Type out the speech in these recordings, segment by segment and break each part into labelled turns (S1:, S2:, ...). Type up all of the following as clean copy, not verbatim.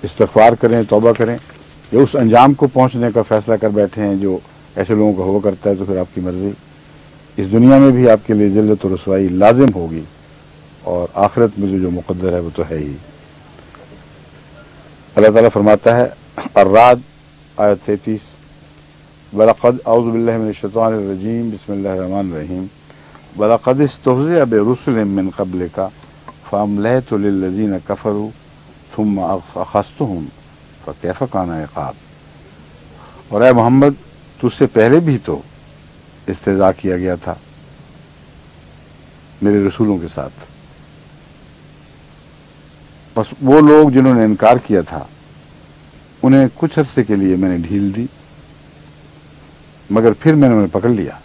S1: استغفار کریں, توبہ کریں, یا اس انجام کو پہنچنے کا فیصلہ کر بیٹھے ہیں جو ایسے لوگوں کا ہوا کرتا ہے, تو پھر آپ کی مرضی. اس دنیا میں بھی آپ کے لیے ذلت و رسوائی لازم ہوگی, اور آخرت میں جو مقدر ہے وہ تو ہے ہی. اللہ تعالیٰ فرماتا ہے الرعد آیت 33, وَلَقَدْ اعوذ باللہ من الشیطان الرجیم بسم اللہ الرحمن الرحیم وَلَقَدِ اسْتُهْزِئَ بِرُسُلٍ مِّن قَبْلِكَ فَأَمْلَيْتُ لِلَّذِينَ كَفَرُوا ثُمَّ أَخَذْتُهُمْ فَكَيْفَ كَانَ عِقَابِ. اور اے محمد, تجھ سے پہلے بھی تو استہزاء کیا گیا تھا میرے رسولوں کے ساتھ. بس وہ لوگ جنہوں نے انکار کیا تھا انہیں کچھ عرصے کے لیے میں نے ڈھیل دی, مگر پھر میں نے انہیں پکڑ لیا,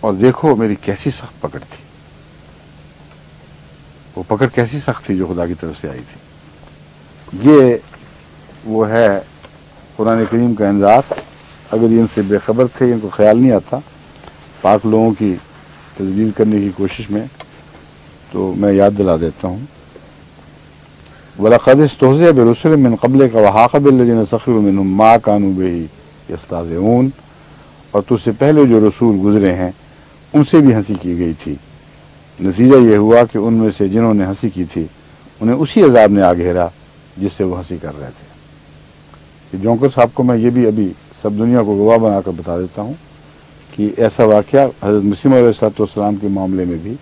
S1: اور دیکھو میری کیسی سخت پکڑ تھی. وہ پکڑ کیسی سخت تھی جو خدا کی طرف سے آئی تھی. یہ وہ ہے قرآن کریم کا انذار. اگر یہ ان سے بے خبر تھے, ان کو خیال نہیں آتا پاک لوگوں کی تجدید کرنے کی کوشش میں, تو میں یاد دلا دیتا ہوں. وَلَقَدِ اسْتُهْزِئَ بِرُسُلٍ مِّن قَبْلِكَ وَحَاقَ بِالَّذِينَ سَخِرُوا مِنْهُم مَّا كَانُوا بِهِ يَسْتَهْزِئُونَ. اور تجھ سے پہلے جو رسول گزرے ہیں ان سے بھی ہنسی کی گئی تھی. نتیجہ یہ ہوا کہ ان میں سے جنہوں نے ہنسی کی تھی انہیں اسی عذاب نے آ گھیرا جس سے وہ ہنسی کر رہے تھے. جونکر صاحب کو میں یہ بھی ابھی سب دنیا کو گواہ بنا کر بتا دیتا ہوں کہ ایسا واقعہ حضرت مسیح موعود علیہ السلام کے معاملے میں بھی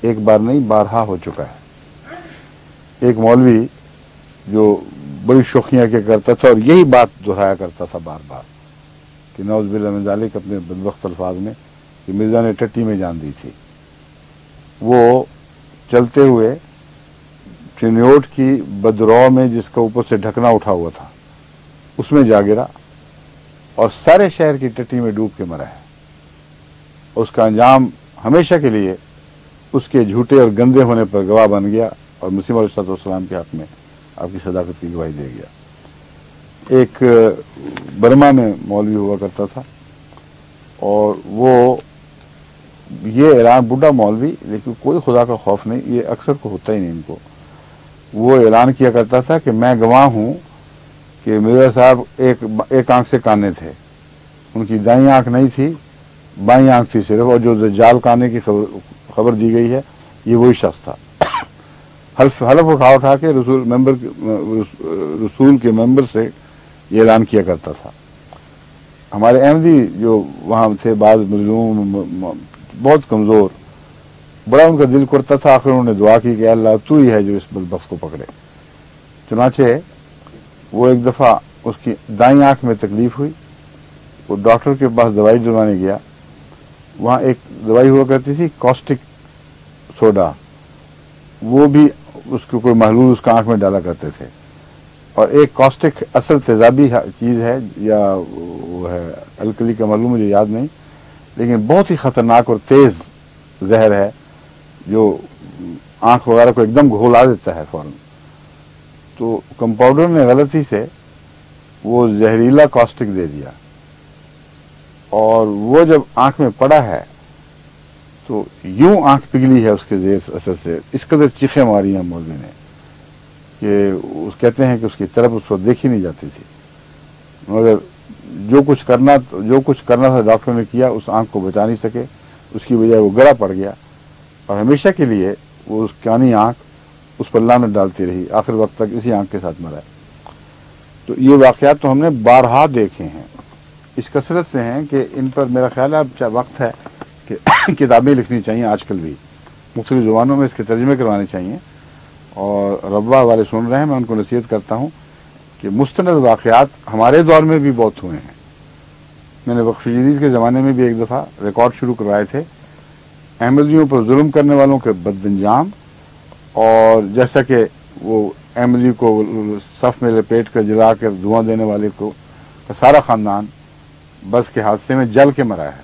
S1: ایک بار نہیں بارہا ہو چکا ہے. ایک مولوی جو بڑی شوخیاں کیا کرتا تھا اور یہی بات دہرایا کرتا تھا بار بار کہ نعوذ باللہ من ذالک, اپنے بدبخت الفاظ میں, کہ مرزا نے ٹٹی میں جان دی تھی. وہ چلتے ہوئے چنیوٹ کی بدرو میں جس کا اوپر سے ڈھکنا اٹھا ہوا تھا اس میں جا گرا اور سارے شہر کی ٹٹی میں ڈوب کے مرا ہے. اس کا انجام ہمیشہ کے لیے اس کے جھوٹے اور گندے ہونے پر گواہ بن گیا اور مسیح علیہ السلام کے حق میں آپ کی صداقت کی گواہی دے گیا. ایک برما میں مولوی ہوا کرتا تھا, اور وہ یہ اعلان, بڈھا مولوی لیکن کوئی خدا کا خوف نہیں, یہ اکثر کو ہوتا ہی نہیں ان کو. وہ اعلان کیا کرتا تھا کہ میں گواہ ہوں کہ مرزا صاحب ایک آنکھ سے کانے تھے, ان کی دائیں آنکھ نہیں تھی, بائیں آنکھ تھی صرف, اور جو دجال کانے کی خبر دی گئی ہے یہ وہی شخص تھا. حلف اٹھا کے رسول کے ممبر سے یہ اعلان کیا کرتا تھا. ہمارے احمدی جو وہاں تھے بعض مظلوم, بہت کمزور, بڑا ان کا دل کرتا تھا. آخر انہوں نے دعا کی کہ اللہ تو ہی ہے جو اس بدبخت کو پکڑے. چنانچہ وہ ایک دفعہ اس کی دائیں آنکھ میں تکلیف ہوئی, وہ ڈاکٹر کے پاس دوائی دلوانے گیا. وہاں ایک دوائی ہوا کرتی تھی کاسٹک سوڈا, وہ بھی اس کو کوئی محلول اس کا آنکھ میں ڈالا کرتے تھے. اور ایک کاسٹک اصل تیزابی چیز ہے یا وہ ہے الکلی کا محلول, مجھے یاد نہیں, لیکن بہت ہی خطرناک اور تیز زہر ہے جو آنکھ وغیرہ کو ایک دم گھولا دیتا ہے فوراً. تو کمپاؤنڈر نے غلطی سے وہ زہریلا کاسٹک دے دیا, اور وہ جب آنکھ میں پڑا ہے تو یوں آنکھ پگھلی ہے اس کے زیر اثر سے. اس قدر چیخیں ماری ہیں مولوی نے کہ کہتے ہیں کہ اس کی طرف اس کو دیکھی نہیں جاتی تھی, مگر جو کچھ کرنا تھا ڈاکٹر نے کیا, اس آنکھ کو بچا نہیں سکے. اس کی بجائے وہ گڑا پڑ گیا, اور ہمیشہ کے لیے وہ اس کانی آنکھ اس پر لعنت ڈالتی رہی, آخر وقت تک اسی آنکھ کے ساتھ مرا. تو یہ واقعات تو ہم نے بارہا دیکھے ہیں, اس کثرت سے ہیں کہ ان پر میرا خیال ہے اب وقت ہے کہ کتابیں لکھنی چاہیے آج کل بھی, مختلف زبانوں میں اس کے ترجمے کروانے چاہیے. اور ربا والے سن رہے ہیں, میں ان کو نصیحت کرتا ہوں کہ مستند واقعات ہمارے دور میں بھی بہت ہوئے ہیں. میں نے وقف جدید کے زمانے میں بھی ایک دفعہ ریکارڈ شروع کروائے تھے احمدیوں پر ظلم کرنے والوں کے بد انجام, اور جیسا کہ وہ احمدی کو صف میں لپیٹ کر جلا کر دھواں دینے والے کو کا سارا خاندان بس کے حادثے میں جل کے مرا ہے,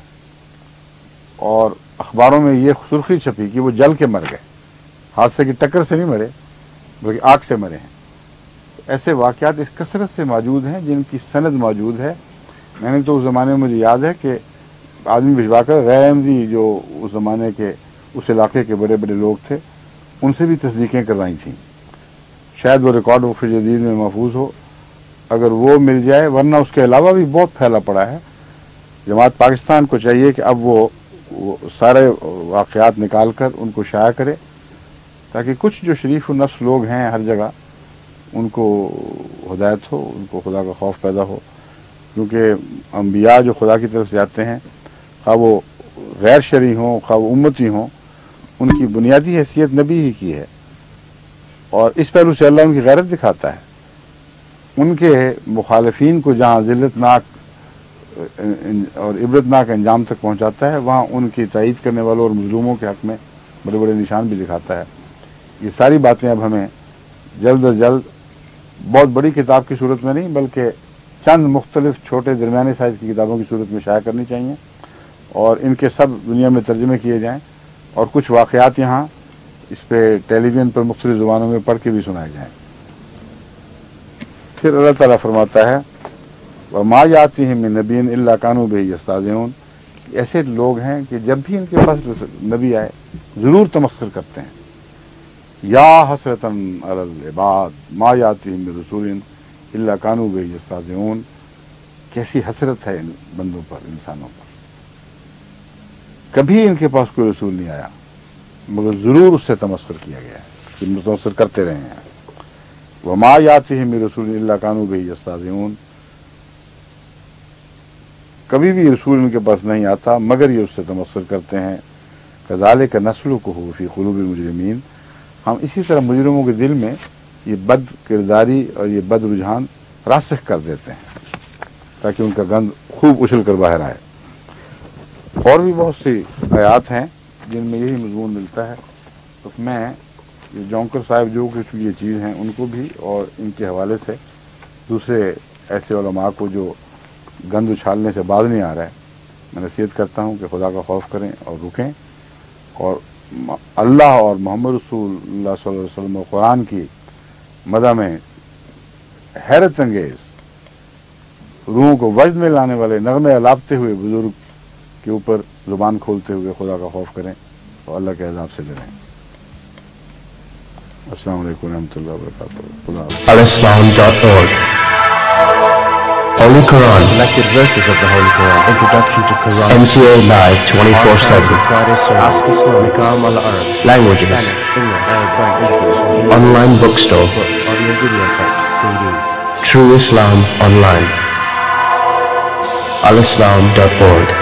S1: اور اخباروں میں یہ سرخی چھپی کہ وہ جل کے مر گئے, حادثے کی ٹکر سے نہیں مرے بلکہ آگ سے مرے ہیں. ایسے واقعات اس کثرت سے موجود ہیں جن کی سند موجود ہے. میں نے تو اس زمانے میں مجھے یاد ہے کہ آدمی بھجوا کر غیر احمدی جو اس زمانے کے اس علاقے کے بڑے بڑے لوگ تھے ان سے بھی تصدیقیں کروائی تھیں. شاید وہ ریکارڈ وقف جدید میں محفوظ ہو، اگر وہ مل جائے، ورنہ اس کے علاوہ بھی بہت پھیلا پڑا ہے۔ جماعت پاکستان کو چاہیے کہ اب وہ سارے واقعات نکال کر ان کو شائع کرے، تاکہ کچھ جو شریف النفس لوگ ہیں ہر جگہ ان کو ہدایت ہو، ان کو خدا کا خوف پیدا ہو، کیونکہ انبیاء جو خدا کی طرف سے آتے ہیں، خواہ وہ غیر شرعی ہوں خواہ وہ امتی ہوں، ان کی بنیادی حیثیت نبی ہی کی ہے، اور اس پہلو سے اللہ ان کی غیرت دکھاتا ہے۔ ان کے مخالفین کو جہاں ذلتناک اور عبرتناک انجام تک پہنچاتا ہے، وہاں ان کی تائید کرنے والوں اور مظلوموں کے حق میں بڑے بڑے نشان بھی دکھاتا ہے۔ یہ ساری باتیں اب ہمیں جلد از جلد بہت بڑی کتاب کی صورت میں نہیں، بلکہ چند مختلف چھوٹے درمیانے سائز کی کتابوں کی صورت میں شائع کرنی چاہیے، اور ان کے سب دنیا میں ترجمے کیے جائیں، اور کچھ واقعات یہاں اس پہ ٹیلی ویژن پر مختلف زبانوں میں پڑھ کے بھی سنائے جائیں۔ پھر اللہ تعالیٰ فرماتا ہے وَمَا يَأْتِيهِم مِّن نَبِيٍّ إِلَّا كَانُوا بِهِ يَسْتَهْزِئُونَ، ایسے لوگ ہیں کہ جب بھی ان کے پاس نبی آئے ضرور تمسخر کرتے ہیں۔ یا حسرتاً علی العباد ما یاتیہم من رسول الا کانوا بہ یستہزئون، کیسی حسرت ہے ان بندوں پر، انسانوں پر، کبھی ان کے پاس کوئی رسول نہیں آیا مگر ضرور اس سے تمسخر کیا گیا ہے، کہ متمسخر کرتے رہے ہیں۔ وما یاتیہم من رسول الا کانوا بہ یستہزئون، کبھی بھی رسول ان کے پاس نہیں آتا مگر یہ اس سے تمسخر کرتے ہیں۔ کذالک نسلکہ فی قلوب المجرمین، ہم اسی طرح مجرموں کے دل میں یہ بد کرداری اور یہ بد رجحان راسخ کر دیتے ہیں، تاکہ ان کا گند خوب اچھل کر باہر آئے۔ اور بھی بہت سی آیات ہیں جن میں یہی مضمون ملتا ہے، تو میں یہ جونکر صاحب جو کچھ یہ چیز ہیں ان کو بھی اور ان کے حوالے سے دوسرے ایسے علماء کو جو گند اچھالنے سے باز نہیں آ رہا ہے، میں نصیحت کرتا ہوں کہ خدا کا خوف کریں اور رکیں، اور اللہ اور محمد رسول اللہ صلی اللہ علیہ وسلم و قرآن کی مدح میں حیرت انگیز روحوں کو وجد میں لانے والے نغمے الاپتے ہوئے بزرگ کے اوپر زبان کھولتے ہوئے خدا کا خوف کریں اور اللہ کے عذاب سے ڈریں۔ السلام علیکم ورحمۃ اللہ وبرکاتہ۔ خدا حافظ۔
S2: alislam.org Holy Quran, selected verses of the Holy Quran, Introduction to Quran, MTA Live 24/7, Friday Service, Ask Islam, Mikam al-Arab, Languages, Spanish, English, Arabic, Online Bookstore, Audio Video Tapes, CDs, True Islam Online, alislam.org